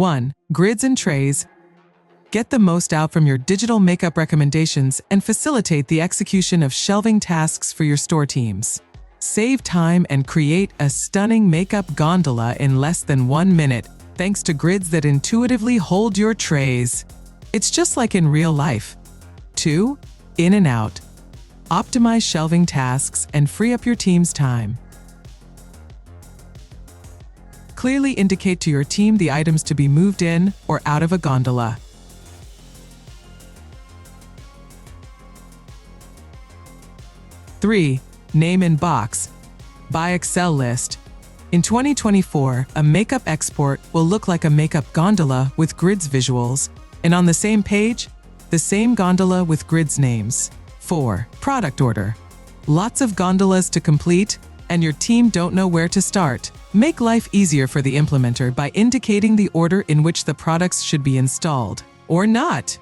1. Grids and trays. Get the most out from your digital makeup recommendations and facilitate the execution of shelving tasks for your store teams. Save time and create a stunning makeup gondola in less than 1 minute, thanks to grids that intuitively hold your trays. It's just like in real life. 2. In and out. Optimize shelving tasks and free up your team's time. Clearly indicate to your team the items to be moved in or out of a gondola. 3. Name in box. By Excel list. In 2024, a makeup export will look like a makeup gondola with grids visuals, and on the same page, the same gondola with grids names. 4. Product order. Lots of gondolas to complete, and your team don't know where to start. Make life easier for the implementer by indicating the order in which the products should be installed, or not.